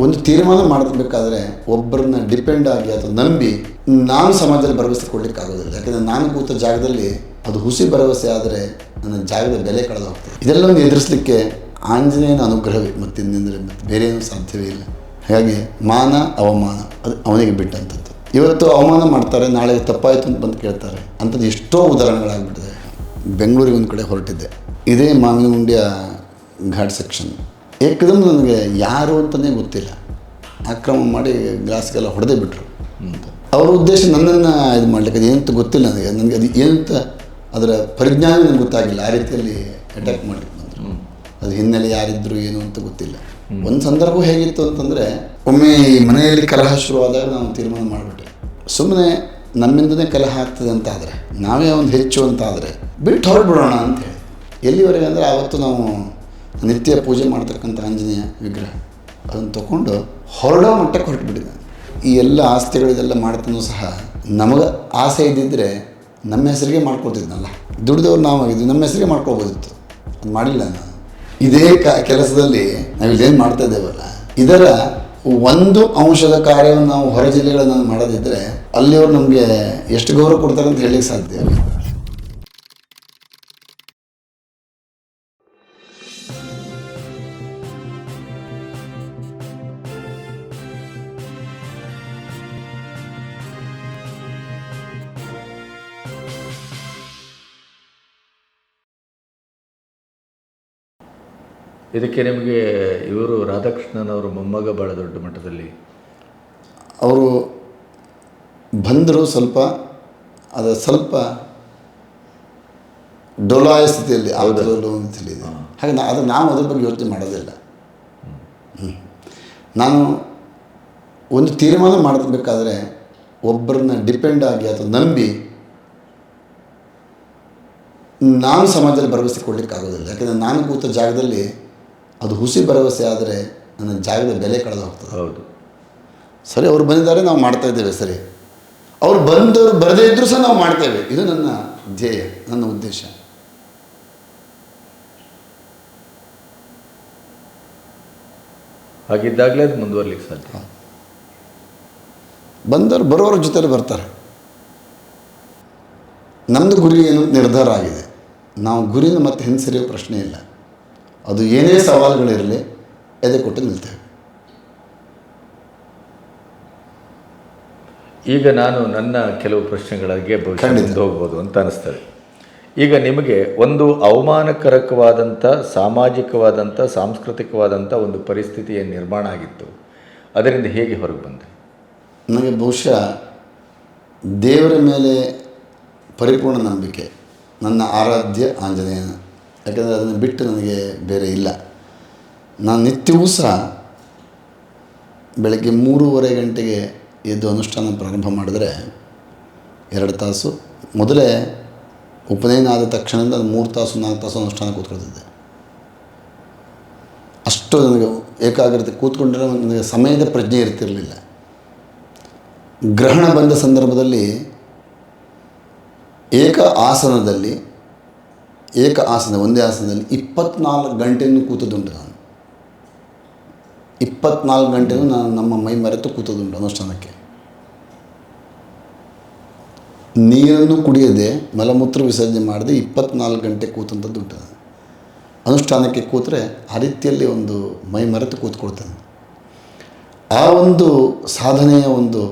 ಒಂದು ತೀರ್ಮಾನ ಮಾಡಬೇಕಾದ್ರೆ ಒಬ್ಬರನ್ನ ಡಿಪೆಂಡ್ ಆಗಿ ಅಥವಾ ನಂಬಿ ನಾನು ಸಮಾಜದಲ್ಲಿ ಭರವಸೆ ಕೊಡ್ಲಿಕ್ಕೆ ಆಗೋದಿಲ್ಲ. ಯಾಕಂದರೆ ನಾನು ಕೂತ ಜಾಗದಲ್ಲಿ ಅದು ಹುಸಿ ಭರವಸೆ ಆದರೆ ನನ್ನ ಜಾಗದ ಬೆಲೆ ಕಳೆದು ಹೋಗ್ತದೆ. ಇದೆಲ್ಲವನ್ನು ಎದುರಿಸಲಿಕ್ಕೆ ಆಂಜನೇಯನ ಅನುಗ್ರಹವೇ ಮತ್ತಿಂದರೆ ಮತ್ತೆ ಬೇರೆ ಏನೂ ಸಾಧ್ಯವೇ ಇಲ್ಲ. ಹಾಗಾಗಿ ಮಾನ ಅವಮಾನ ಅದು ಅವನಿಗೆ ಬಿಟ್ಟಂಥದ್ದು. ಇವತ್ತು ಅವಮಾನ ಮಾಡ್ತಾರೆ, ನಾಳೆ ತಪ್ಪಾಯಿತು ಅಂತ ಬಂದು ಕೇಳ್ತಾರೆ. ಅಂಥದ್ದು ಎಷ್ಟೋ ಉದಾಹರಣೆಗಳಾಗ್ಬಿಟ್ಟಿದೆ. ಬೆಂಗಳೂರಿಗೆ ಒಂದು ಕಡೆ ಹೊರಟಿದ್ದೆ, ಇದೇ ಮಾವಿನಗುಂಡಿಯ ಘಾಟ್ ಸೆಕ್ಷನ್. ಏಕದಮ್ ನನಗೆ ಯಾರು ಅಂತಲೇ ಗೊತ್ತಿಲ್ಲ, ಆಕ್ರಮಣ ಮಾಡಿ ಗ್ಲಾಸ್ಗೆಲ್ಲ ಹೊಡೆದೇ ಬಿಟ್ಟರು. ಅವರ ಉದ್ದೇಶ ನನ್ನನ್ನು ಇದು ಮಾಡಲಿಕ್ಕೆ ಅದು ಏನಂತ ಗೊತ್ತಿಲ್ಲ ನನಗೆ ಅದು ಏನಂತ ಅದರ ಪರಿಜ್ಞಾನ ನನಗೆ ಗೊತ್ತಾಗಿಲ್ಲ. ಆ ರೀತಿಯಲ್ಲಿ ಅಟ್ಯಾಕ್ ಮಾಡಲಿಕ್ಕೆ ಬಂದರು. ಅದು ಹಿನ್ನೆಲೆ ಯಾರಿದ್ರು ಏನು ಅಂತ ಗೊತ್ತಿಲ್ಲ. ಒಂದು ಸಂದರ್ಭ ಹೇಗಿತ್ತು ಅಂತಂದರೆ, ಒಮ್ಮೆ ಈ ಮನೆಯಲ್ಲಿ ಕಲಹ ಶುರುವಾದಾಗ ನಾವು ತೀರ್ಮಾನ ಮಾಡಿಬಿಟ್ಟೆ, ಸುಮ್ಮನೆ ನಮ್ಮಿಂದನೇ ಕಲಹ ಆಗ್ತದೆ ಅಂತ ಆದರೆ, ನಾವೇ ಒಂದು ಹೆಚ್ಚು ಅಂತ ಆದರೆ ಬಿಟ್ಟು ಹೊರಬಿಡೋಣ ಅಂತೇಳಿ. ಎಲ್ಲಿವರೆಗೆ ಅಂದರೆ ಆವತ್ತು ನಾವು ನಿತ್ಯ ಪೂಜೆ ಮಾಡ್ತಕ್ಕಂಥ ಆಂಜನೇಯ ವಿಗ್ರಹ ಅದನ್ನು ತೊಗೊಂಡು ಹೊರಡೋ ಮಟ್ಟಕ್ಕೆ ಹೊರಟುಬಿಟ್ಟಿದ್ದೆ. ಈ ಎಲ್ಲ ಆಸ್ತಿಗಳಿದೆಲ್ಲ ಮಾಡ್ತಾನೂ ಸಹ ನಮಗೆ ಆಸೆ ಇದ್ದಿದ್ದರೆ ನಮ್ಮ ಹೆಸರಿಗೆ ಮಾಡ್ಕೊಳ್ತಿದ್ನಲ್ಲ, ದುಡ್ದವ್ರು ನಾವಾಗಿದ್ದು ನಮ್ಮ ಹೆಸರಿಗೆ ಮಾಡ್ಕೊಳ್ಬೋದಿತ್ತು. ಅದು ಮಾಡಿಲ್ಲ ನಾನು. ಇದೇ ಕೆಲಸದಲ್ಲಿ ನಾವು ಇಲ್ಲೇನು ಮಾಡ್ತಾ ಇದ್ದೇವಲ್ಲ, ಇದರ ಒಂದು ಅಂಶದ ಕಾರ್ಯವನ್ನು ನಾವು ಹೊರ ಜಿಲ್ಲೆಗಳನ್ನು ಮಾಡೋದಿದ್ದರೆ ಅಲ್ಲಿಯವರು ನಮಗೆ ಎಷ್ಟು ಗೌರವ ಕೊಡ್ತಾರೆ ಅಂತ ಹೇಳಲಿಕ್ಕೆ ಸಾಧ್ಯ ಇಲ್ಲ. ಇದಕ್ಕೆ ನಿಮಗೆ ಇವರು ರಾಧಾಕೃಷ್ಣನ್ ಅವರು ಮೊಮ್ಮಗ ಭಾಳ ದೊಡ್ಡ ಮಟ್ಟದಲ್ಲಿ ಅವರು ಬಂದರು. ಸ್ವಲ್ಪ ಡೊಲಾಯ ಸ್ಥಿತಿಯಲ್ಲಿ ಇದೆ. ಹಾಗೆ ಅದು ನಾವು ಅದ್ರ ಬಗ್ಗೆ ಯೋಚನೆ ಮಾಡೋದಿಲ್ಲ. ನಾನು ಒಂದು ತೀರ್ಮಾನ ಮಾಡಬೇಕಾದ್ರೆ ಒಬ್ಬರನ್ನ ಡಿಪೆಂಡ್ ಆಗಿ ಅಥವಾ ನಂಬಿ ನಾನು ಸಮಾಜದಲ್ಲಿ ಭರವಸೆ ಕೊಡಲಿಕ್ಕೆ ಆಗೋದಿಲ್ಲ. ಯಾಕಂದರೆ ನಾನು ಕೂತ ಜಾಗದಲ್ಲಿ ಅದು ಹುಸಿ ಭರವಸೆ ಆದರೆ ನನ್ನ ಜಾಗದ ಬೆಲೆ ಕಳೆದು ಹೋಗ್ತದೆ. ಹೌದು, ಸರಿ, ಅವ್ರು ಬಂದಿದ್ದಾರೆ, ನಾವು ಮಾಡ್ತಾ ಇದ್ದೇವೆ. ಸರಿ, ಅವ್ರು ಬಂದವರು ಬರದೇ ಇದ್ದರೂ ಸಹ ನಾವು ಮಾಡ್ತೇವೆ. ಇದು ನನ್ನ ಧ್ಯೇಯ, ನನ್ನ ಉದ್ದೇಶ. ಹಾಗಿದ್ದಾಗಲೇ ಅದು ಮುಂದುವರ್ಲಿಕ್ಕೆ ಸಾಧ್ಯ. ಬಂದವರು ಬರೋರ ಜೊತೆಲಿ ಬರ್ತಾರೆ. ನಮ್ಮದು ಗುರಿ ಏನು ನಿರ್ಧಾರ ಆಗಿದೆ. ನಾವು ಗುರಿನ ಮತ್ತೆ ಹಿಂಸರಿಯೋ ಪ್ರಶ್ನೆ ಇಲ್ಲ. ಅದು ಏನೇ ಸವಾಲುಗಳಿರಲಿ ಎದೆ ಕೊಟ್ಟು ನಿಲ್ತೇವೆ. ಈಗ ನಾನು ನನ್ನ ಕೆಲವು ಪ್ರಶ್ನೆಗಳಿಗೆ ಮುಂದೆ ಹೋಗ್ಬೋದು ಅಂತ ಅನಿಸ್ತದೆ. ಈಗ ನಿಮಗೆ ಒಂದು ಅವಮಾನಕರಕವಾದಂಥ ಸಾಮಾಜಿಕವಾದಂಥ ಸಾಂಸ್ಕೃತಿಕವಾದಂಥ ಒಂದು ಪರಿಸ್ಥಿತಿಯ ನಿರ್ಮಾಣ ಆಗಿತ್ತು, ಅದರಿಂದ ಹೇಗೆ ಹೊರಗೆ ಬಂದೆ? ನನಗೆ ಬಹುಶಃ ದೇವರ ಮೇಲೆ ಪರಿಪೂರ್ಣ ನಂಬಿಕೆ, ನನ್ನ ಆರಾಧ್ಯ ಆಂಜನೇಯನ. ಯಾಕಂದರೆ ಅದನ್ನು ಬಿಟ್ಟು ನನಗೆ ಬೇರೆ ಇಲ್ಲ. ನಾನು ನಿತ್ಯವೂ ಸಹ ಬೆಳಗ್ಗೆ 3:30 ಗಂಟೆಗೆ ಎದ್ದು ಅನುಷ್ಠಾನ ಪ್ರಾರಂಭ ಮಾಡಿದ್ರೆ 2 ತಾಸು, ಮೊದಲೇ ಉಪನಯನ ಆದ ತಕ್ಷಣದಿಂದ 3 ತಾಸು 4 ತಾಸು ಅನುಷ್ಠಾನ ಕೂತ್ಕೊಳ್ತಿದ್ದೆ. ಅಷ್ಟು ನನಗೆ ಏಕಾಗ್ರತೆ ಕೂತ್ಕೊಂಡ್ರೆ ನನಗೆ ಸಮಯದ ಪ್ರಜ್ಞೆ ಇರ್ತಿರಲಿಲ್ಲ. ಗ್ರಹಣ ಬಂದ ಸಂದರ್ಭದಲ್ಲಿ ಒಂದೇ ಆಸನದಲ್ಲಿ 24 ಗಂಟೆಯನ್ನು ಕೂತದುಂಟು. ನಾನು 24 ಗಂಟೆನೂ ನಾನು ನಮ್ಮ ಮೈ ಮರೆತು ಕೂತದುಂಟು ಅನುಷ್ಠಾನಕ್ಕೆ. ನೀರನ್ನು ಕುಡಿಯದೆ ಮಲಮೂತ್ರ ವಿಸರ್ಜನೆ ಮಾಡದೆ 24 ಗಂಟೆ ಕೂತಂಥದ್ದುಂಟು. ಅನುಷ್ಠಾನಕ್ಕೆ ಕೂತರೆ ಆ ರೀತಿಯಲ್ಲಿ ಒಂದು ಮೈ ಮರೆತು ಕೂತ್ಕೊಳ್ತೇನೆ. ಆ ಒಂದು ಸಾಧನೆಯ ಒಂದು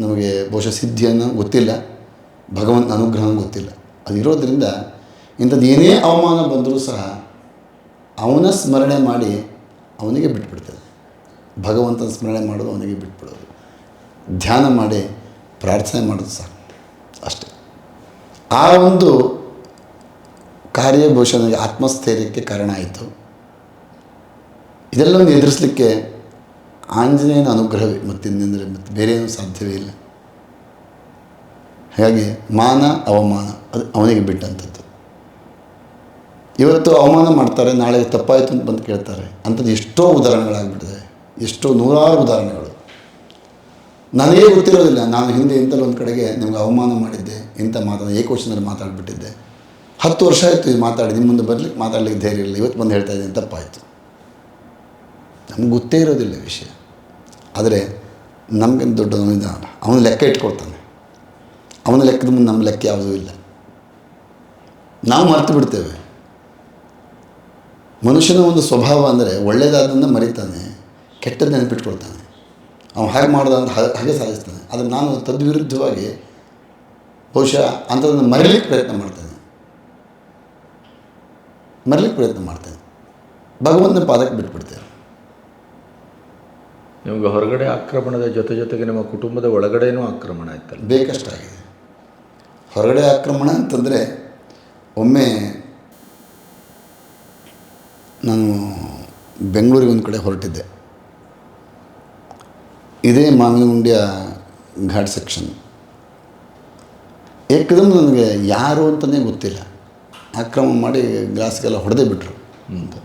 ನಮಗೆ ಬಹುಶಃ ಸಿದ್ಧಿಯನ್ನು ಗೊತ್ತಿಲ್ಲ, ಭಗವಂತನ ಅನುಗ್ರಹ ಗೊತ್ತಿಲ್ಲ. ಅದು ಇರೋದರಿಂದ ಇಂಥದ್ದು ಏನೇ ಅವಮಾನ ಬಂದರೂ ಸಹ ಅವನ ಸ್ಮರಣೆ ಮಾಡಿ ಅವನಿಗೆ ಬಿಟ್ಬಿಡ್ತದೆ. ಭಗವಂತನ ಸ್ಮರಣೆ ಮಾಡೋದು ಅವನಿಗೆ ಬಿಟ್ಬಿಡೋದು, ಧ್ಯಾನ ಮಾಡಿ ಪ್ರಾರ್ಥನೆ ಮಾಡೋದು ಸಾಕು, ಅಷ್ಟೇ. ಆ ಒಂದು ಕಾರ್ಯ ಬಹುಶಃ ನನಗೆ ಆತ್ಮಸ್ಥೈರ್ಯಕ್ಕೆ ಕಾರಣ ಆಯಿತು. ಇದೆಲ್ಲವನ್ನು ಎದುರಿಸಲಿಕ್ಕೆ ಆಂಜನೇಯನ ಅನುಗ್ರಹವೇ ಮತ್ತಿಂದರೆ ಮತ್ತೆ ಬೇರೆ ಏನೂ ಸಾಧ್ಯವೇ ಇಲ್ಲ. ಹಾಗಾಗಿ ಮಾನ ಅವಮಾನ ಅದು ಅವನಿಗೆ ಬಿಟ್ಟಂಥದ್ದು. ಇವತ್ತು ಅವಮಾನ ಮಾಡ್ತಾರೆ, ನಾಳೆ ತಪ್ಪಾಯಿತು ಅಂತ ಬಂದು ಕೇಳ್ತಾರೆ. ಅಂಥದ್ದು ಎಷ್ಟೋ ಉದಾಹರಣೆಗಳಾಗ್ಬಿಟ್ಟಿದೆ, ಎಷ್ಟೋ ನೂರಾರು ಉದಾಹರಣೆಗಳು. ನನಗೇ ಗೊತ್ತಿರೋದಿಲ್ಲ. ನಾನು ಹಿಂದೆ ಇಂಥಲ್ಲಿ ಒಂದು ಕಡೆಗೆ ನಿಮ್ಗೆ ಅವಮಾನ ಮಾಡಿದ್ದೆ, ಇಂಥ ಏಕವಚನದಲ್ಲಿ ಮಾತಾಡಿಬಿಟ್ಟಿದ್ದೆ. 10 ವರ್ಷ ಆಯಿತು ಇದು ಮಾತಾಡಿ, ನಿಮ್ಮ ಮುಂದೆ ಬರಲಿಕ್ಕೆ ಮಾತಾಡಲಿಕ್ಕೆ ಧೈರ್ಯ ಇಲ್ಲ. ಇವತ್ತು ಬಂದು ಹೇಳ್ತಾ ಇದ್ದೀನಿ ತಪ್ಪಾಯಿತು. ನಮ್ಗೆ ಗೊತ್ತೇ ಇರೋದಿಲ್ಲ ವಿಷಯ. ಆದರೆ ನಮಗಿಂತ ದೊಡ್ಡವನು ಇದ್ದಾನಲ್ಲ, ಅವನ ಲೆಕ್ಕ ಇಟ್ಕೊಳ್ತಾನೆ. ಅವನ ಲೆಕ್ಕದ ಮುಂದೆ ನಮ್ಮ ಲೆಕ್ಕ ಯಾವುದೂ ಇಲ್ಲ. ನಾವು ಮರೆತು ಬಿಡ್ತೇವೆ. ಮನುಷ್ಯನ ಒಂದು ಸ್ವಭಾವ ಅಂದರೆ ಒಳ್ಳೆಯದಾದನ್ನು ಮರಿತಾನೆ, ಕೆಟ್ಟದ್ದು ನೆನಪಿಟ್ಕೊಳ್ತಾನೆ. ಅವನು ಹಾಗೆ ಮಾಡೋದ ಅಂತ ಹಾಗೆ ಸಾಧಿಸ್ತಾನೆ. ಆದರೆ ನಾನು ತದ್ವಿರುದ್ಧವಾಗಿ ಬಹುಶಃ ಅಂಥದ್ದನ್ನು ಮರೀಲಿಕ್ಕೆ ಪ್ರಯತ್ನ ಮಾಡ್ತೇನೆ. ಭಗವಂತನ ಪಾದಕ್ಕೆ ಬಿಟ್ಬಿಡ್ತೇವೆ. ನಿಮಗೆ ಹೊರಗಡೆ ಆಕ್ರಮಣದ ಜೊತೆಗೆ ನಿಮ್ಮ ಕುಟುಂಬದ ಒಳಗಡೆನೂ ಆಕ್ರಮಣ ಆಯ್ತಲ್ಲ? ಬೇಕಷ್ಟಾಗಿದೆ. ಹೊರಗಡೆ ಆಕ್ರಮಣ ಅಂತಂದರೆ, ಒಮ್ಮೆ ನಾನು ಬೆಂಗಳೂರಿಗೆ ಒಂದು ಕಡೆ ಹೊರಟಿದ್ದೆ. ಇದೇ ಮಾವಿನಗುಂಡಿಯ ಘಾಟ್ ಸೆಕ್ಷನ್. ಏಕದಮ್ ನನಗೆ ಯಾರು ಅಂತಲೇ ಗೊತ್ತಿಲ್ಲ, ಆಕ್ರಮಣ ಮಾಡಿ ಗ್ಲಾಸ್ಗೆಲ್ಲ ಹೊಡೆದೇ ಬಿಟ್ರು ಅಂತ.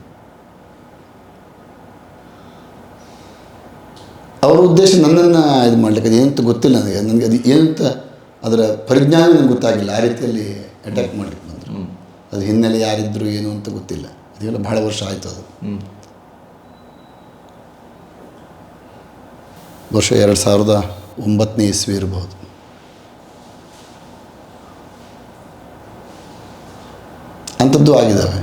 ಅವರ ಉದ್ದೇಶ ನನ್ನನ್ನು ಇದು ಮಾಡಲಿಕ್ಕೆ, ಅದು ಏನಂತ ಗೊತ್ತಿಲ್ಲ ನನಗೆ ಅದು ಏನಂತ ಅದರ ಪರಿಜ್ಞಾನ ನನಗೆ ಗೊತ್ತಾಗಿಲ್ಲ. ಆ ರೀತಿಯಲ್ಲಿ ಅಟ್ಯಾಕ್ ಮಾಡಲಿಕ್ಕೆ ಬಂದರು. ಅದು ಹಿನ್ನೆಲೆ ಯಾರಿದ್ರು ಏನು ಅಂತ ಗೊತ್ತಿಲ್ಲ. ಅದೆಲ್ಲ ಭಾಳ ವರ್ಷ ಆಯಿತು. ಅದು ವರ್ಷ 2009 ಇಸ್ವಿ ಇರಬಹುದು. ಅಂಥದ್ದು ಆಗಿದ್ದಾವೆ.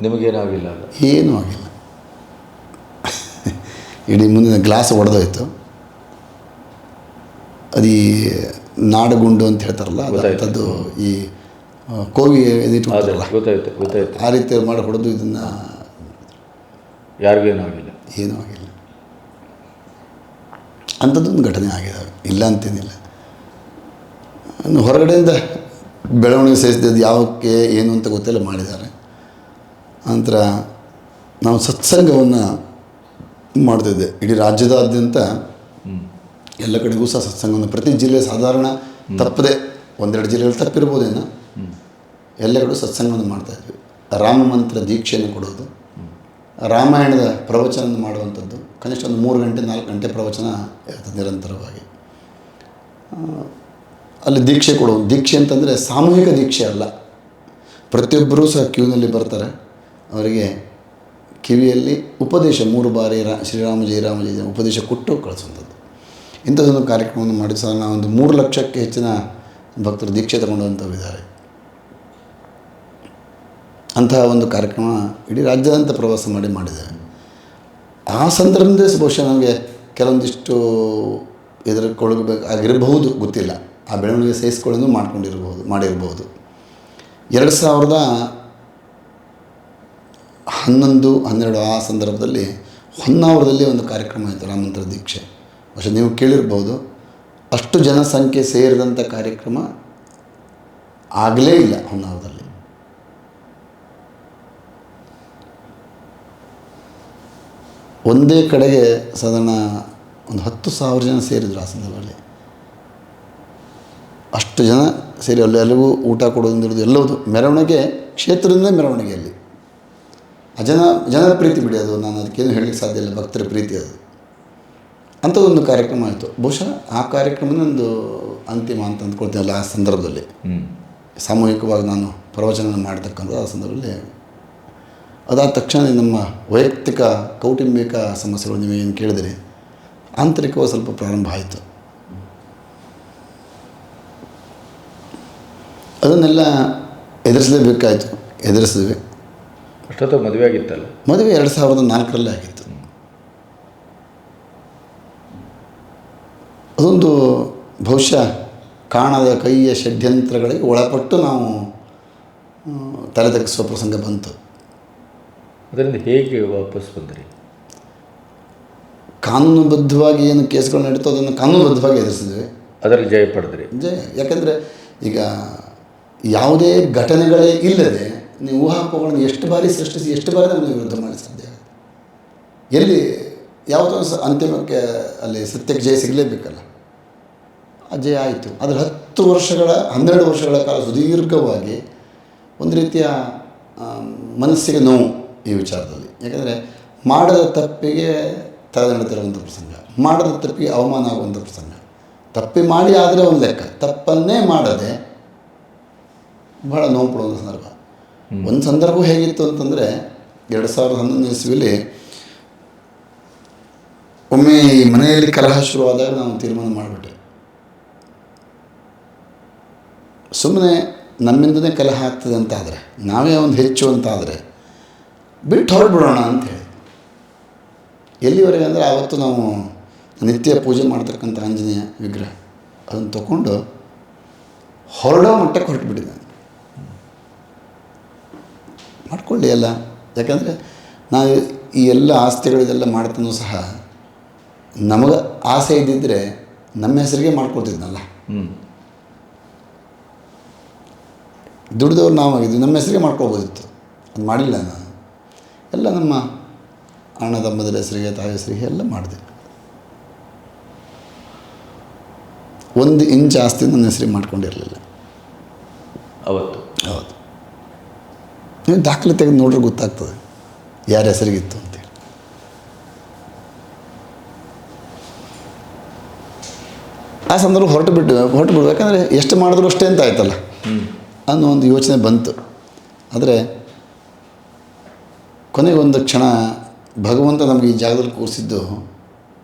ನಿಮಗೇನಾಗಿಲ್ಲ? ಏನೂ ಆಗಿಲ್ಲ. ಇಡೀ ಮುಂದಿನ ಗ್ಲಾಸ್ ಒಡೆದೋಯ್ತು. ಅದು ಈ ನಾಡಗುಂಡು ಅಂತ ಹೇಳ್ತಾರಲ್ಲ, ಅಂಥದ್ದು ಈ ಕೋವಿ ಇದಿಟ್ಬಿಡ್ತಾರಲ್ಲ, ಗೊತ್ತಾಯ್ತು. ಆ ರೀತಿ ಮಾಡಿ ಹೊಡೆದು ಇದನ್ನು ಯಾರಿಗೇನೂ ಆಗಿಲ್ಲ. ಏನೂ ಆಗಿಲ್ಲ. ಅಂಥದ್ದೊಂದು ಘಟನೆ ಆಗಿದ್ದಾವೆ, ಇಲ್ಲ ಅಂತೇನಿಲ್ಲ. ಹೊರಗಡೆಯಿಂದ ಬೆಳವಣಿಗೆ ಸಹಿಸಿದ್ದು ಯಾವಕ್ಕೆ ಏನು ಅಂತ ಗೊತ್ತಿಲ್ಲ ಮಾಡಿದ್ದಾರೆ. ನಂತರ ನಾವು ಸತ್ಸಂಗವನ್ನು ಮಾಡ್ತಿದ್ದೆ. ಇಡೀ ರಾಜ್ಯದಾದ್ಯಂತ ಎಲ್ಲ ಕಡೆಗೂ ಸಹ ಸತ್ಸಂಗವನ್ನು, ಪ್ರತಿ ಜಿಲ್ಲೆ ಸಾಧಾರಣ ತಪ್ಪದೆ 1-2 ಜಿಲ್ಲೆಗಳು ತಪ್ಪಿರ್ಬೋದೇನೋ, ಎಲ್ಲ ಕಡೆ ಸತ್ಸಂಗವನ್ನು ಮಾಡ್ತಾಯಿದ್ವಿ. ರಾಮ ಮಂತ್ರ ದೀಕ್ಷೆಯನ್ನು ಕೊಡೋದು, ರಾಮಾಯಣದ ಪ್ರವಚನ ಮಾಡುವಂಥದ್ದು. ಕನಿಷ್ಠ ಒಂದು 3 ಗಂಟೆ 4 ಗಂಟೆ ಪ್ರವಚನ ಇರ್ತದೆ ನಿರಂತರವಾಗಿ. ಅಲ್ಲಿ ದೀಕ್ಷೆ ಕೊಡೋದು. ದೀಕ್ಷೆ ಅಂತಂದರೆ ಸಾಮೂಹಿಕ ದೀಕ್ಷೆ ಅಲ್ಲ, ಪ್ರತಿಯೊಬ್ಬರೂ ಸಹ ಕ್ಯೂನಲ್ಲಿ ಬರ್ತಾರೆ. ಅವರಿಗೆ ಕಿವಿಯಲ್ಲಿ ಉಪದೇಶ 3 ಬಾರಿ ಶ್ರೀರಾಮ ಜಯ ರಾಮ ಜಯ ಉಪದೇಶ ಕೊಟ್ಟು ಕಳಿಸುವಂಥದ್ದು. ಇಂಥದ್ದೊಂದು ಕಾರ್ಯಕ್ರಮವನ್ನು ಮಾಡಿ ಸಹ ನಾವು ಒಂದು 3 ಲಕ್ಷಕ್ಕೆ ಹೆಚ್ಚಿನ ಭಕ್ತರು ದೀಕ್ಷೆ ತಗೊಂಡಂಥವಿದ್ದಾರೆ. ಅಂತಹ ಒಂದು ಕಾರ್ಯಕ್ರಮ ಇಡೀ ರಾಜ್ಯಾದ್ಯಂತ ಪ್ರವಾಸ ಮಾಡಿದ್ದೇವೆ. ಆ ಸಂದರ್ಭದಿಂದ ಬಹುಶಃ ನಮಗೆ ಕೆಲವೊಂದಿಷ್ಟು ಎದುರುಕೊಳ್ಳಬೇಕಾಗಿರಬಹುದು, ಗೊತ್ತಿಲ್ಲ. ಆ ಬೆಳವಣಿಗೆ ಸಹಿಸಿಕೊಳ್ಳೋದು ಮಾಡಿರ್ಬೋದು. 2011-12 ಆ ಸಂದರ್ಭದಲ್ಲಿ ಹೊನ್ನಾವರದಲ್ಲಿ ಒಂದು ಕಾರ್ಯಕ್ರಮ ಆಯಿತು, ರಾಮಮಂತ್ರ ದೀಕ್ಷೆ. ಬಹುಶಃ ನೀವು ಕೇಳಿರ್ಬೋದು. ಅಷ್ಟು ಜನಸಂಖ್ಯೆ ಸೇರಿದಂಥ ಕಾರ್ಯಕ್ರಮ ಆಗಲೇ ಇಲ್ಲ ಹೊನ್ನಾವರದಲ್ಲಿ. ಒಂದೇ ಕಡೆಗೆ ಸಾಧಾರಣ ಒಂದು 10,000 ಜನ ಸೇರಿದರು ಆ ಸಂದರ್ಭದಲ್ಲಿ. ಅಷ್ಟು ಜನ ಸೇರಿ ಎಲ್ಲರಿಗೂ ಊಟ ಕೊಡೋದು ಎಲ್ಲವುದು ಮೆರವಣಿಗೆ, ಕ್ಷೇತ್ರದಿಂದ ಮೆರವಣಿಗೆಯಲ್ಲಿ ಜನರ ಪ್ರೀತಿ ಬಿಡಿ, ಅದು ನಾನು ಅದಕ್ಕೇನು ಹೇಳಲಿಕ್ಕೆ ಸಾಧ್ಯ ಇಲ್ಲ, ಭಕ್ತರ ಪ್ರೀತಿ ಅದು. ಅಂಥದ್ದೊಂದು ಕಾರ್ಯಕ್ರಮ ಆಯಿತು. ಬಹುಶಃ ಆ ಕಾರ್ಯಕ್ರಮ ನಂದು ಅಂತಿಮ ಅಂತ ಅಂದ್ಕೊಳ್ತೀನಲ್ಲ. ಆ ಸಂದರ್ಭದಲ್ಲಿ ಸಾಮೂಹಿಕವಾಗಿ ನಾನು ಪ್ರವಚನ ಮಾಡತಕ್ಕಂಥ ಆ ಸಂದರ್ಭದಲ್ಲಿ ಅದಾದ ತಕ್ಷಣ ನಮ್ಮ ವೈಯಕ್ತಿಕ ಕೌಟುಂಬಿಕ ಸಮಸ್ಯೆಗಳು ನೀವು ಏನು ಕೇಳಿದರೆ ಆಂತರಿಕವಾಗಿ ಸ್ವಲ್ಪ ಪ್ರಾರಂಭ ಆಯಿತು. ಅದನ್ನೆಲ್ಲ ಎದುರಿಸಲೇಬೇಕಾಯಿತು, ಎದುರಿಸಿದ್ವಿ. ಅಷ್ಟೊತ್ತು ಮದುವೆ ಆಗಿತ್ತಲ್ಲ? ಮದುವೆ 2004ರಲ್ಲಿ ಆಗಿತ್ತು. ಅದೊಂದು ಬಹುಶಃ ಕಾಣದ ಕೈಯ ಷಡ್ಯಂತ್ರಗಳಿಗೆ ಒಳಪಟ್ಟು ನಾವು ತಲೆ ತಗ್ಗಿಸುವ ಪ್ರಸಂಗ ಬಂತು. ಅದರಿಂದ ಹೇಗೆ ವಾಪಸ್ ಬಂದ್ರಿ? ಕಾನೂನುಬದ್ಧವಾಗಿ ಏನು ಕೇಸ್ಗಳು ನಡೀತೋ ಅದನ್ನು ಕಾನೂನುಬದ್ಧವಾಗಿ ಎದುರಿಸಿದ್ವಿ. ಅದರಲ್ಲಿ ಜಯ ಪಡೆದ್ರಿ? ಯಾಕೆಂದರೆ ಈಗ ಯಾವುದೇ ಘಟನೆಗಳೇ ಇಲ್ಲದೆ ನೀವು ಊಹಾಪೋಹಗಳನ್ನು ಎಷ್ಟು ಬಾರಿ ಸೃಷ್ಟಿಸಿ ಎಷ್ಟು ಬಾರಿ ನಮಗೆ ವಿರುದ್ಧ ಮಾಡಿ ಸಾಧ್ಯ ಆಗುತ್ತೆ. ಎಲ್ಲಿ ಯಾವುದೋ ಅಂತಿಮಕ್ಕೆ ಅಲ್ಲಿ ಸತ್ಯಕ್ಕೆ ಜಯ ಸಿಗಲೇಬೇಕಲ್ಲ. ಆ ಜಯ ಆಯಿತು. ಆದರೆ 12 ವರ್ಷಗಳ ಕಾಲ ಸುದೀರ್ಘವಾಗಿ ಒಂದು ರೀತಿಯ ಮನಸ್ಸಿಗೆ ನೋವು ಈ ವಿಚಾರದಲ್ಲಿ. ಯಾಕೆಂದರೆ ಮಾಡದ ತಪ್ಪಿಗೆ ತಲೆದಂಡ ತರುವಂಥ ಪ್ರಸಂಗ, ಮಾಡದ ತಪ್ಪಿಗೆ ಅವಮಾನ ಆಗುವಂಥ ಪ್ರಸಂಗ. ತಪ್ಪಿ ಮಾಡಿ ಆದರೆ ಒಂದು ಲೆಕ್ಕ, ತಪ್ಪನ್ನೇ ಮಾಡದೆ ಭಾಳ ನೋವು ಪಡುವಂಥ ಸಂದರ್ಭ. ಒಂದು ಸಂದರ್ಭ ಹೇಗಿತ್ತು ಅಂತಂದರೆ 2011 ಇಸ್ವಿಯಲ್ಲಿ ಒಮ್ಮೆ ಈ ಮನೆಯಲ್ಲಿ ಕಲಹ ಶುರುವಾದಾಗ ನಾವು ತೀರ್ಮಾನ ಮಾಡಿಬಿಟ್ಟೆ, ಸುಮ್ಮನೆ ನಮ್ಮಿಂದನೇ ಕಲಹ ಆಗ್ತದೆ ಅಂತಾದರೆ, ನಾವೇ ಒಂದು ಹೆಚ್ಚು ಅಂತಾದರೆ ಬಿಟ್ಟು ಹೊರಬಿಡೋಣ ಅಂತ ಹೇಳಿ. ಎಲ್ಲಿವರೆಗೆ ಅಂದರೆ ಆವತ್ತು ನಾವು ನಿತ್ಯ ಪೂಜೆ ಮಾಡ್ತಕ್ಕಂಥ ಆಂಜನೇಯ ವಿಗ್ರಹ ಅದನ್ನು ತಗೊಂಡು ಹೊರಡೋ ಮಟ್ಟಕ್ಕೆ ಹೊರಟುಬಿಟ್ಟಿದ್ದೆ. ಮಾಡ್ಕೊಳ್ಳಿ ಎಲ್ಲ, ಯಾಕಂದರೆ ನಾವು ಈ ಎಲ್ಲ ಆಸ್ತಿಗಳಿದೆಲ್ಲ ಮಾಡ್ತಾನೂ ಸಹ ನಮಗೆ ಆಸೆ ಇದ್ದಿದ್ದರೆ ನಮ್ಮ ಹೆಸರಿಗೆ ಮಾಡ್ಕೊಳ್ತಿದ್ನಲ್ಲ. ದುಡ್ದವ್ರು ನಾವಾಗಿದ್ದು ನಮ್ಮ ಹೆಸರಿಗೆ ಮಾಡ್ಕೊಳ್ಬೋದಿತ್ತು, ಅದು ಮಾಡಿಲ್ಲ ನಾನು. ಎಲ್ಲ ನಮ್ಮ ಅಣ್ಣ ತಮ್ಮದರ ಹೆಸರಿಗೆ, ತಾಯಿ ಹೆಸರಿಗೆ ಎಲ್ಲ ಮಾಡಿದೆ. 1 ಇಂಚ್ ಆಸ್ತಿ ನನ್ನ ಹೆಸರಿಗೆ ಮಾಡ್ಕೊಂಡಿರಲಿಲ್ಲ ಅವತ್ತು. ಹೌದು, ನೀವು ದಾಖಲೆ ತೆಗೆದು ನೋಡ್ರೆ ಗೊತ್ತಾಗ್ತದೆ ಯಾರ ಹೆಸರಿಗಿತ್ತು ಅಂತೇಳಿ. ಆ ಸಂದರ್ಭ ಹೊರಟು ಬಿಡು, ಯಾಕಂದರೆ ಎಷ್ಟು ಮಾಡಿದ್ರು ಅಷ್ಟೇ ಅಂತ ಆಯ್ತಲ್ಲ ಅನ್ನೋ ಒಂದು ಯೋಚನೆ ಬಂತು. ಆದರೆ ಕೊನೆಗೊಂದು ಕ್ಷಣ ಭಗವಂತ ನಮಗೆ ಈ ಜಾಗದಲ್ಲಿ ಕೂರಿಸಿದ್ದು,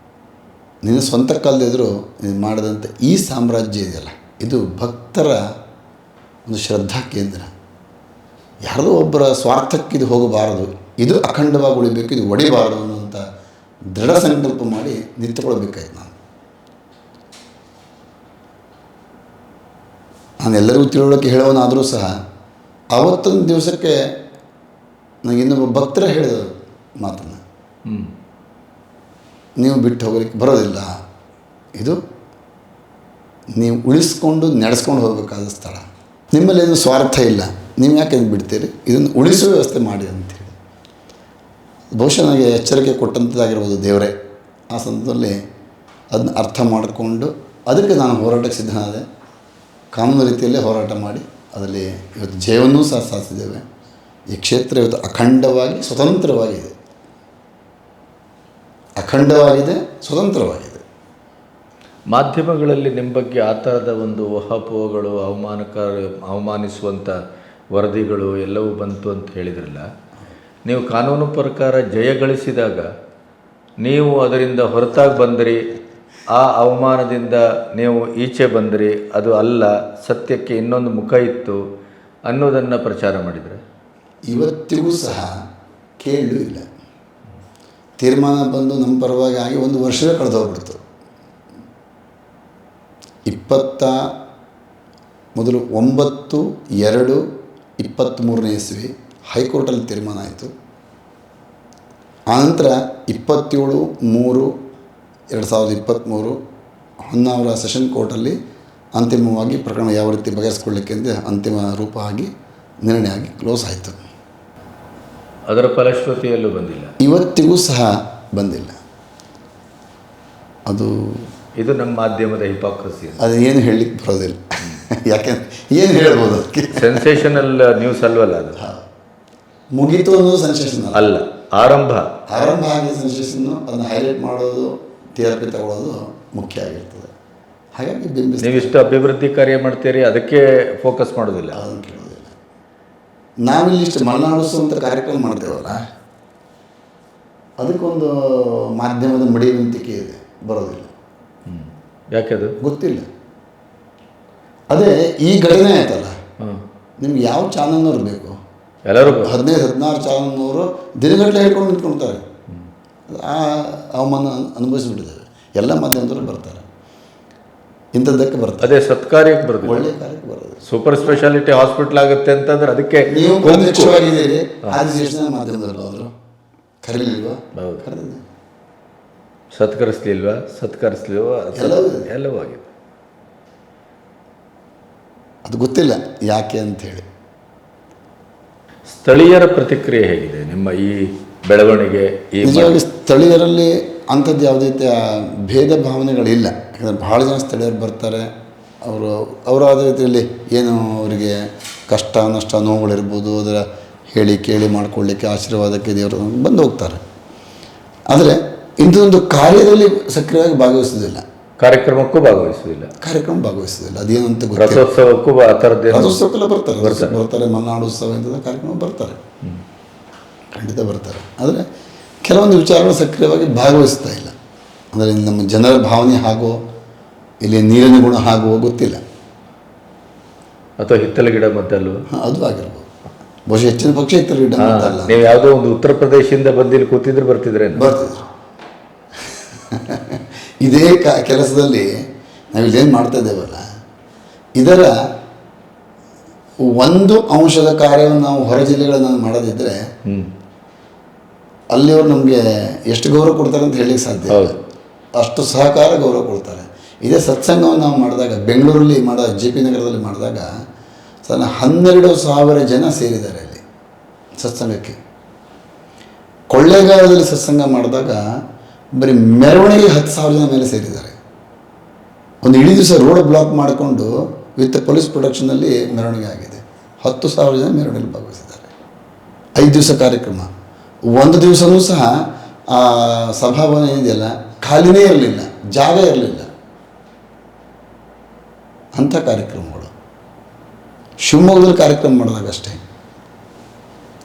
ನಿನ್ನ ಸ್ವಂತ ಕಾಲದಿದ್ದರೂ ನೀನು ಮಾಡಿದಂಥ ಈ ಸಾಮ್ರಾಜ್ಯ ಇದೆಯಲ್ಲ, ಇದು ಭಕ್ತರ ಒಂದು ಶ್ರದ್ಧಾ ಕೇಂದ್ರ. ಯಾರದೋ ಒಬ್ಬರ ಸ್ವಾರ್ಥಕ್ಕೆ ಇದು ಹೋಗಬಾರದು, ಇದು ಅಖಂಡವಾಗಿ ಉಳಿಬೇಕು, ಇದು ಒಡಿಬಾರದು ಅನ್ನೋಂಥ ದೃಢ ಸಂಕಲ್ಪ ಮಾಡಿ ನಿಂತುಕೊಳ್ಬೇಕಾಯ್ತು. ನಾನು ಎಲ್ಲರಿಗೂ ತಿಳುವಳಿಕೆ ಹೇಳೋನಾದರೂ ಸಹ ಆವತ್ತೊಂದು ದಿವಸಕ್ಕೆ ನನಗೆ ಇನ್ನೊಬ್ಬ ಭಕ್ತರ ಹೇಳಿದ ಮಾತನ್ನು, ನೀವು ಬಿಟ್ಟು ಹೋಗಲಿಕ್ಕೆ ಬರೋದಿಲ್ಲ, ಇದು ನೀವು ಉಳಿಸ್ಕೊಂಡು ನಡೆಸ್ಕೊಂಡು ಹೋಗಬೇಕಾದ ಸ್ಥಳ, ನಿಮ್ಮಲ್ಲಿ ಏನು ಸ್ವಾರ್ಥ ಇಲ್ಲ, ನೀವು ಯಾಕೆ ಬಿಡ್ತೀರಿ, ಇದನ್ನು ಉಳಿಸುವ ವ್ಯವಸ್ಥೆ ಮಾಡಿ ಅಂಥೇಳಿ ಬಹುಶಃ ನನಗೆ ಎಚ್ಚರಿಕೆ ಕೊಟ್ಟಂಥದ್ದಾಗಿರ್ಬೋದು ದೇವರೇ. ಆ ಸಂದರ್ಭದಲ್ಲಿ ಅದನ್ನ ಅರ್ಥ ಮಾಡಿಕೊಂಡು ಅದಕ್ಕೆ ನಾನು ಹೋರಾಟಕ್ಕೆ ಸಿದ್ಧನಾದೆ. ಕಾನೂನು ರೀತಿಯಲ್ಲೇ ಹೋರಾಟ ಮಾಡಿ ಅದರಲ್ಲಿ ಇವತ್ತು ಜಯವನ್ನೂ ಸಹ ಸಾಧಿಸಿದ್ದೇವೆ. ಈ ಕ್ಷೇತ್ರ ಇವತ್ತು ಅಖಂಡವಾಗಿ ಸ್ವತಂತ್ರವಾಗಿದೆ, ಅಖಂಡವಾಗಿದೆ, ಸ್ವತಂತ್ರವಾಗಿದೆ. ಮಾಧ್ಯಮಗಳಲ್ಲಿ ನಿಮ್ಮ ಬಗ್ಗೆ ಆ ಥರದ ಒಂದು ಊಹಾಪೋಹಗಳು, ಅವಮಾನಿಸುವಂಥ ವರದಿಗಳು ಎಲ್ಲವೂ ಬಂತು ಅಂತ ಹೇಳಿದ್ರಲ್ಲ, ನೀವು ಕಾನೂನು ಪ್ರಕಾರ ಜಯ ಗಳಿಸಿದಾಗ ನೀವು ಅದರಿಂದ ಹೊರತಾಗಿ ಬಂದಿರಿ, ಆ ಅವಮಾನದಿಂದ ನೀವು ಈಚೆ ಬಂದಿರಿ, ಅದು ಅಲ್ಲ, ಸತ್ಯಕ್ಕೆ ಇನ್ನೊಂದು ಮುಖ ಇತ್ತು ಅನ್ನೋದನ್ನು ಪ್ರಚಾರ ಮಾಡಿದರೆ ಇವತ್ತಿಗೂ ಸಹ ಕೇಳಲು ಇಲ್ಲ. ತೀರ್ಮಾನ ಬಂದು ನಮ್ಮ ಪರವಾಗಿ ಆಗಿ 1 ವರ್ಷವೇ ಕಳೆದು ಹೋಗ್ಬಿಡ್ತು. 9/2/23 ಇಸ್ವಿ ಹೈಕೋರ್ಟಲ್ಲಿ ತೀರ್ಮಾನ ಆಯಿತು. ಆನಂತರ 27/3/2023 ಹೊನ್ನಾವರ ಸೆಷನ್ ಕೋರ್ಟಲ್ಲಿ ಅಂತಿಮವಾಗಿ ಪ್ರಕರಣ ಯಾವ ರೀತಿ ಬಗೆಹರಿಸ್ಕೊಳ್ಳಿಕ್ಕೆ ಅಂತ ಅಂತಿಮ ರೂಪ ಆಗಿ ನಿರ್ಣಯ ಆಗಿ ಕ್ಲೋಸ್ ಆಯಿತು. ಅದರ ಫಲಶ್ರುತಿಯಲ್ಲೂ ಬಂದಿಲ್ಲ, ಇವತ್ತಿಗೂ ಸಹ ಬಂದಿಲ್ಲ. ಇದು ನಮ್ಮ ಮಾಧ್ಯಮದ ಹಿಪಾಕ್ರಸಿ. ಅದು ಏನು ಹೇಳಲಿಕ್ಕೆ ಬರೋದಿಲ್ಲ. ಯಾಕೆಂದ್ರೆ ಏನು ಹೇಳ್ಬೋದು, ಅದಕ್ಕೆ ಸೆನ್ಸೇಷನಲ್ ನ್ಯೂಸ್ ಅಲ್ವಲ್ಲ ಅದು. ಮುಗೀತು ಅನ್ನೋದು ಸೆನ್ಸೇಷನ್ ಅಲ್ಲ, ಆರಂಭ ಆಗಿ ಸೆನ್ಸೇಷನ್ನು ಅದನ್ನು ಹೈಲೈಟ್ ಮಾಡೋದು, TRP ತಗೊಳ್ಳೋದು ಮುಖ್ಯ ಆಗಿರ್ತದೆ. ಹಾಗಾಗಿ ನೀವು ಇಷ್ಟು ಅಭಿವೃದ್ಧಿ ಕಾರ್ಯ ಮಾಡ್ತೀರಿ, ಅದಕ್ಕೆ ಫೋಕಸ್ ಮಾಡೋದಿಲ್ಲ, ಅದನ್ನು ಕೇಳೋದಿಲ್ಲ. ನಾವಿಲ್ಲಿ ಇಷ್ಟು ಮಲೆನಾಡು ಅಂತ ಕಾರ್ಯಕ್ರಮ ಮಾಡ್ತೇವಲ್ಲ, ಅದಕ್ಕೊಂದು ಮಾಧ್ಯಮದ ಮಡಿವಂತಿಕೆ ಇದೆ, ಬರೋದಿಲ್ಲ. ಯಾಕೆ ಅದು ಗೊತ್ತಿಲ್ಲ. ಅದೇ ಈ ಘಟನೆ ಆಯ್ತಲ್ಲ, ನಿಮ್ಗೆ ಯಾವ ಚಾನಲ್ನವ್ರು ಬೇಕು? ಎಲ್ಲರೂ 15-16 ಚಾನಲ್ನವರು ದಿನಗಟ್ಟಲೆ ಹೇಳ್ಕೊಂಡು ನಿಂತ್ಕೊಳ್ತಾರೆ. ಆ ಅವಮಾನ ಅನುಭವಿಸಿಬಿಟ್ಟಿದ್ದೇವೆ. ಎಲ್ಲ ಮಾಧ್ಯಮದವರು ಬರ್ತಾರೆ, ಇಂಥದ್ದಕ್ಕೆ ಬರ್ತಾರೆ. ಅದೇ ಸತ್ಕಾರ್ಯಕ್ಕೆ ಬರೋದು, ಒಳ್ಳೆಯ ಕಾರ್ಯಕ್ಕೆ ಬರೋದು. ಸೂಪರ್ ಸ್ಪೆಷಾಲಿಟಿ ಹಾಸ್ಪಿಟ್ಲ್ ಆಗುತ್ತೆ ಅಂತಂದ್ರೆ ಅದಕ್ಕೆ ನೀವು ಪ್ರತ್ಯಕ್ಷವಾಗಿದ್ದೀರಿ, ಆದಿಶೇಷನ ಮಾಧ್ಯಮದವರು ಅವರು ಕರೀಲಿಲ್ವಾ? ಕರೆದಿದೆ. ಸತ್ಕರಿಸ್ಲಿಲ್ವಾ? ಎಲ್ಲವೂ ಆಗಿದೆ. ಅದು ಗೊತ್ತಿಲ್ಲ ಯಾಕೆ ಅಂಥೇಳಿ. ಸ್ಥಳೀಯರ ಪ್ರತಿಕ್ರಿಯೆ ಹೇಗಿದೆ ನಿಮ್ಮ ಈ ಬೆಳವಣಿಗೆ? ನಿಜವಾಗಿ ಸ್ಥಳೀಯರಲ್ಲಿ ಅಂಥದ್ದು ಯಾವುದೇ ರೀತಿಯ ಭೇದ ಭಾವನೆಗಳಿಲ್ಲ. ಯಾಕಂದರೆ ಭಾಳ ಜನ ಸ್ಥಳೀಯರು ಬರ್ತಾರೆ, ಅವರಾದ ರೀತಿಯಲ್ಲಿ ಏನು ಅವರಿಗೆ ಕಷ್ಟ ನಷ್ಟ ನೋವುಗಳಿರ್ಬೋದು, ಅದರ ಹೇಳಿ ಕೇಳಿ ಮಾಡ್ಕೊಳ್ಳಿಕ್ಕೆ ಆಶೀರ್ವಾದಕ್ಕೆ ದೇವರು ಬಂದು ಹೋಗ್ತಾರೆ. ಆದರೆ ಇಂಥದೊಂದು ಕಾರ್ಯದಲ್ಲಿ ಸಕ್ರಿಯವಾಗಿ ಭಾಗವಹಿಸೋದಿಲ್ಲ, ಕಾರ್ಯಕ್ರಮಕ್ಕೂ ಭಾಗವಹಿಸೋದಿಲ್ಲ, ಅದೇನು ಅಂತ ಗೊತ್ತಿಲ್ಲ. ರಥೋತ್ಸವಕ್ಕೂ ಆ ಥರದ್ದು ರಥೋತ್ಸವಕ್ಕೆಲ್ಲ ಬರ್ತಾರೆ, ಮಲೆನಾಡೋತ್ಸವ ಇಂಥದ್ದು ಕಾರ್ಯಕ್ರಮ ಬರ್ತಾರೆ, ಖಂಡಿತ ಬರ್ತಾರೆ. ಆದರೆ ಕೆಲವೊಂದು ವಿಚಾರಗಳು ಸಕ್ರಿಯವಾಗಿ ಭಾಗವಹಿಸ್ತಾ ಇಲ್ಲ. ಅಂದರೆ ನಮ್ಮ ಜನರ ಭಾವನೆ ಹಾಗೋ ಇಲ್ಲಿ ನೀರಿನ ಗುಣ ಹಾಗೋ ಗೊತ್ತಿಲ್ಲ. ಅಥವಾ ಹಿತ್ತಲ ಗಿಡ ಮದ್ದಲ್ವ? ಅದು ಆಗಿರ್ಬೋದು. ಬಹುಶಃ ಹೆಚ್ಚಿನ ಪಕ್ಷ ಹಿತ್ತಲ ಗಿಡ ಮದ್ದಲ್ಲ. ನೀವು ಯಾವುದೋ ಒಂದು ಉತ್ತರ ಪ್ರದೇಶದಿಂದ ಬಂದು ಇಲ್ಲಿ ಕೂತಿದ್ರೆ ಬರ್ತಿದ್ರು. ಇದೇ ಕೆಲಸದಲ್ಲಿ ನಾವಿಲ್ಲೇನು ಮಾಡ್ತಾ ಇದ್ದೇವಲ್ಲ, ಇದರ ಒಂದು ಅಂಶದ ಕಾರ್ಯವನ್ನು ನಾವು ಹೊರ ಜಿಲ್ಲೆಗಳನ್ನು ಮಾಡೋದಿದ್ದರೆ ಅಲ್ಲಿಯವರು ನಮಗೆ ಎಷ್ಟು ಗೌರವ ಕೊಡ್ತಾರೆ ಅಂತ ಹೇಳಲಿಕ್ಕೆ ಸಾಧ್ಯ. ಅಷ್ಟು ಸಹಕಾರ ಗೌರವ ಕೊಡ್ತಾರೆ. ಇದೇ ಸತ್ಸಂಗವನ್ನು ನಾವು ಮಾಡಿದಾಗ, ಬೆಂಗಳೂರಲ್ಲಿ JP ನಗರದಲ್ಲಿ ಮಾಡಿದಾಗ 12,000 ಜನ ಸೇರಿದ್ದಾರೆ ಅಲ್ಲಿ ಸತ್ಸಂಗಕ್ಕೆ. ಕೊಳ್ಳೇಗಾಲದಲ್ಲಿ ಸತ್ಸಂಗ ಮಾಡಿದಾಗ ಬರೀ ಮೆರವಣಿಗೆ 10,000 ಜನ ಮೇಲೆ ಸೇರಿದ್ದಾರೆ. ಒಂದು ಇಡೀ ದಿವಸ ರೋಡ್ ಬ್ಲಾಕ್ ಮಾಡಿಕೊಂಡು ವಿತ್ ಪೊಲೀಸ್ ಪ್ರೊಟೆಕ್ಷನಲ್ಲಿ ಮೆರವಣಿಗೆ ಆಗಿದೆ. 10,000 ಜನ ಮೆರವಣಿಗೆಯಲ್ಲಿ ಭಾಗವಹಿಸಿದ್ದಾರೆ. 5 ದಿವಸ ಕಾರ್ಯಕ್ರಮ. ಒಂದು ದಿವಸವೂ ಸಹ ಆ ಸಭಾಭವನ ಏನಿದೆಯಲ್ಲ ಖಾಲಿನೇ ಇರಲಿಲ್ಲ, ಜಾಗ ಇರಲಿಲ್ಲ. ಅಂಥ ಕಾರ್ಯಕ್ರಮಗಳು. ಶಿವಮೊಗ್ಗದಲ್ಲಿ ಕಾರ್ಯಕ್ರಮ ಮಾಡಿದಾಗಷ್ಟೇ,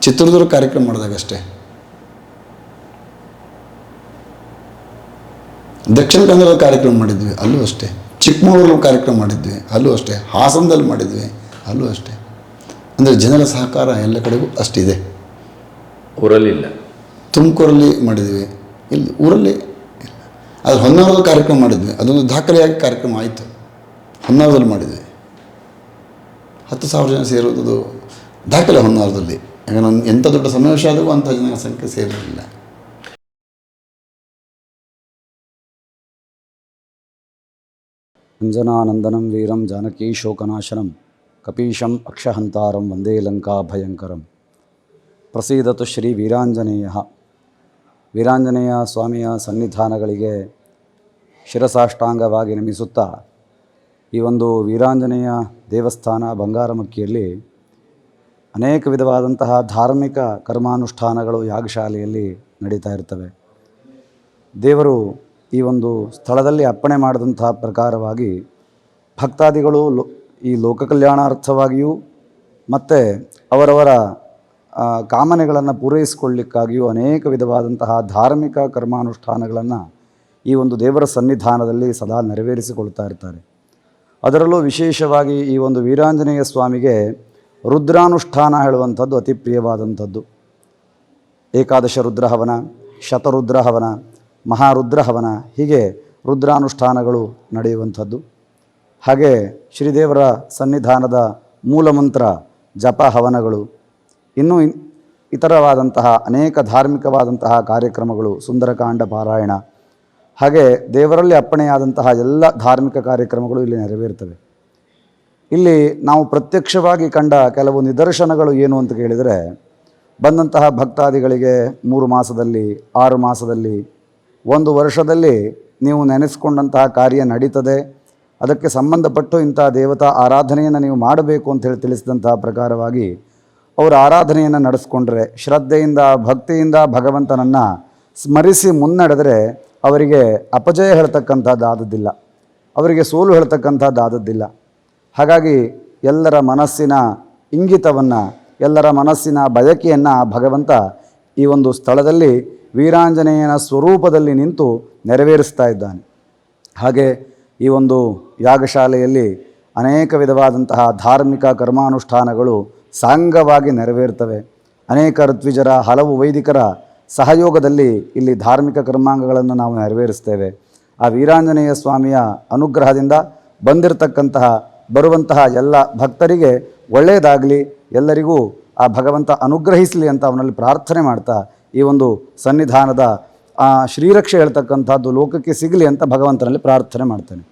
ಚಿತ್ರದುರ್ಗ ಕಾರ್ಯಕ್ರಮ ಮಾಡಿದಾಗಷ್ಟೇ, ದಕ್ಷಿಣ ಕನ್ನಡದ ಕಾರ್ಯಕ್ರಮ ಮಾಡಿದ್ವಿ, ಅಲ್ಲೂ ಅಷ್ಟೇ, ಚಿಕ್ಕಮಗಳೂರಲ್ಲಿ ಕಾರ್ಯಕ್ರಮ ಮಾಡಿದ್ವಿ, ಅಲ್ಲೂ ಅಷ್ಟೇ, ಹಾಸನದಲ್ಲಿ ಮಾಡಿದ್ವಿ, ಅಲ್ಲೂ ಅಷ್ಟೇ. ಅಂದರೆ ಜನರ ಸಹಕಾರ ಎಲ್ಲ ಕಡೆಗೂ ಅಷ್ಟಿದೆ. ಊರಲ್ಲಿಲ್ಲ. ತುಮಕೂರಲ್ಲಿ ಮಾಡಿದ್ವಿ, ಇಲ್ಲಿ ಊರಲ್ಲಿ ಇಲ್ಲ. ಆದರೆ ಹೊನ್ನಾವರದಲ್ಲಿ ಕಾರ್ಯಕ್ರಮ ಮಾಡಿದ್ವಿ, ಅದೊಂದು ದಾಖಲೆಯಾಗಿ ಕಾರ್ಯಕ್ರಮ ಆಯಿತು. ಹೊನ್ನಾವರದಲ್ಲಿ ಮಾಡಿದ್ವಿ, 10,000 ಜನ ಸೇರೋದು ದಾಖಲೆ ಹೊನ್ನಾವರದಲ್ಲಿ. ಯಾಕಂದ್ರೆ ನಾನು ಎಂಥ ದೊಡ್ಡ ಸಮಾವೇಶ ಆದರೂ ಅಂಥ ಜನರ ಸಂಖ್ಯೆ ಸೇರಿರಲಿಲ್ಲ. ಅಂಜನಾನಂದನಂ ವೀರಂ ಜಾನಕೀ ಶೋಕನಾಶನಂ ಕಪೀಶಂ ಅಕ್ಷಹಂತಾರಂ ವಂದೇ ಲಂಕಾ ಭಯಂಕರಂ. ಪ್ರಸೀದತು ಶ್ರೀ ವೀರಾಂಜನೇಯ. ವೀರಾಂಜನೇಯ ಸ್ವಾಮಿಯ ಸನ್ನಿಧಾನಗಳಿಗೆ ಶಿರಸಾಷ್ಟಾಂಗವಾಗಿ ನಮಿಸುತ್ತಾ, ಈ ಒಂದು ವೀರಾಂಜನೇಯ ದೇವಸ್ಥಾನ ಬಂಗಾರಮಕ್ಕಿಯಲ್ಲಿ ಅನೇಕ ವಿಧವಾದಂತಹ ಧಾರ್ಮಿಕ ಕರ್ಮಾನುಷ್ಠಾನಗಳು ಯಾಗಶಾಲೆಯಲ್ಲಿ ನಡೀತಾ ಇರ್ತವೆ. ದೇವರು ಈ ಒಂದು ಸ್ಥಳದಲ್ಲಿ ಅಪ್ಪಣೆ ಮಾಡಿದಂತಹ ಪ್ರಕಾರವಾಗಿ ಭಕ್ತಾದಿಗಳು ಈ ಲೋಕ ಕಲ್ಯಾಣಾರ್ಥವಾಗಿಯೂ ಮತ್ತು ಅವರವರ ಕಾಮನೆಗಳನ್ನು ಪೂರೈಸಿಕೊಳ್ಳಿಕ್ಕಾಗಿಯೂ ಅನೇಕ ವಿಧವಾದಂತಹ ಧಾರ್ಮಿಕ ಕರ್ಮಾನುಷ್ಠಾನಗಳನ್ನು ಈ ಒಂದು ದೇವರ ಸನ್ನಿಧಾನದಲ್ಲಿ ಸದಾ ನೆರವೇರಿಸಿಕೊಳ್ತಾ ಇರ್ತಾರೆ. ಅದರಲ್ಲೂ ವಿಶೇಷವಾಗಿ ಈ ಒಂದು ವೀರಾಂಜನೇಯ ಸ್ವಾಮಿಗೆ ರುದ್ರಾನುಷ್ಠಾನ ಹೇಳುವಂಥದ್ದು ಅತಿ ಪ್ರಿಯವಾದಂಥದ್ದು. ಏಕಾದಶ ರುದ್ರಹವನ, ಶತರುದ್ರಹವನ, ಮಹಾರುದ್ರಹವನ, ಹೀಗೆ ರುದ್ರಾನುಷ್ಠಾನಗಳು ನಡೆಯುವಂಥದ್ದು. ಹಾಗೆ ಶ್ರೀದೇವರ ಸನ್ನಿಧಾನದ ಮೂಲಮಂತ್ರ ಜಪ ಹವನಗಳು, ಇನ್ನೂ ಇತರವಾದಂತಹ ಅನೇಕ ಧಾರ್ಮಿಕವಾದಂತಹ ಕಾರ್ಯಕ್ರಮಗಳು, ಸುಂದರಕಾಂಡ ಪಾರಾಯಣ, ಹಾಗೆ ದೇವರಲ್ಲಿ ಅಪ್ಪಣೆಯಾದಂತಹ ಎಲ್ಲ ಧಾರ್ಮಿಕ ಕಾರ್ಯಕ್ರಮಗಳು ಇಲ್ಲಿ ನೆರವೇರ್ತವೆ. ಇಲ್ಲಿ ನಾವು ಪ್ರತ್ಯಕ್ಷವಾಗಿ ಕಂಡ ಕೆಲವು ನಿದರ್ಶನಗಳು ಏನು ಅಂತ ಕೇಳಿದರೆ, ಬಂದಂತಹ ಭಕ್ತಾದಿಗಳಿಗೆ 3 ಮಾಸದಲ್ಲಿ, 6 ಮಾಸದಲ್ಲಿ, 1 ವರ್ಷದಲ್ಲಿ ನೀವು ನೆನೆಸ್ಕೊಂಡಂತಹ ಕಾರ್ಯ ನಡೀತದೆ, ಅದಕ್ಕೆ ಸಂಬಂಧಪಟ್ಟು ಇಂಥ ದೇವತಾ ಆರಾಧನೆಯನ್ನು ನೀವು ಮಾಡಬೇಕು ಅಂತೇಳಿ ತಿಳಿಸಿದಂತಹ ಪ್ರಕಾರವಾಗಿ ಅವರ ಆರಾಧನೆಯನ್ನು ನಡೆಸ್ಕೊಂಡ್ರೆ, ಶ್ರದ್ಧೆಯಿಂದ ಭಕ್ತಿಯಿಂದ ಭಗವಂತನನ್ನು ಸ್ಮರಿಸಿ ಮುನ್ನಡೆದರೆ ಅವರಿಗೆ ಅಪಜಯ ಹೇಳ್ತಕ್ಕಂಥದ್ದಾದದ್ದಿಲ್ಲ, ಅವರಿಗೆ ಸೋಲು ಹೇಳ್ತಕ್ಕಂಥದ್ದಾದದ್ದಿಲ್ಲ. ಹಾಗಾಗಿ ಎಲ್ಲರ ಮನಸ್ಸಿನ ಇಂಗಿತವನ್ನು, ಎಲ್ಲರ ಮನಸ್ಸಿನ ಬಯಕೆಯನ್ನು ಭಗವಂತ ಈ ಒಂದು ಸ್ಥಳದಲ್ಲಿ ವೀರಾಂಜನೇಯನ ಸ್ವರೂಪದಲ್ಲಿ ನಿಂತು ನೆರವೇರಿಸ್ತಾ ಇದ್ದಾನೆ. ಹಾಗೆ ಈ ಒಂದು ಯಾಗಶಾಲೆಯಲ್ಲಿ ಅನೇಕ ವಿಧವಾದಂತಹ ಧಾರ್ಮಿಕ ಕರ್ಮಾನುಷ್ಠಾನಗಳು ಸಾಂಗವಾಗಿ ನೆರವೇರ್ತವೆ. ಅನೇಕ ಋತ್ವಿಜರ, ಹಲವು ವೈದಿಕರ ಸಹಯೋಗದಲ್ಲಿ ಇಲ್ಲಿ ಧಾರ್ಮಿಕ ಕರ್ಮಾಂಗಗಳನ್ನು ನಾವು ನೆರವೇರಿಸ್ತೇವೆ. ಆ ವೀರಾಂಜನೇಯ ಸ್ವಾಮಿಯ ಅನುಗ್ರಹದಿಂದ ಬರುವಂತಹ ಎಲ್ಲ ಭಕ್ತರಿಗೆ ಒಳ್ಳೆಯದಾಗಲಿ, ಎಲ್ಲರಿಗೂ ಆ ಭಗವಂತ ಅನುಗ್ರಹಿಸಲಿ ಅಂತ ಅವನಲ್ಲಿ ಪ್ರಾರ್ಥನೆ ಮಾಡ್ತಾ, ಈ ಒಂದು ಸನ್ನಿಧಾನದ ಶ್ರೀರಕ್ಷೆ ಹೇಳ್ತಕ್ಕಂಥದ್ದು ಲೋಕಕ್ಕೆ ಸಿಗಲಿ ಅಂತ ಭಗವಂತನಲ್ಲಿ ಪ್ರಾರ್ಥನೆ ಮಾಡ್ತೇನೆ.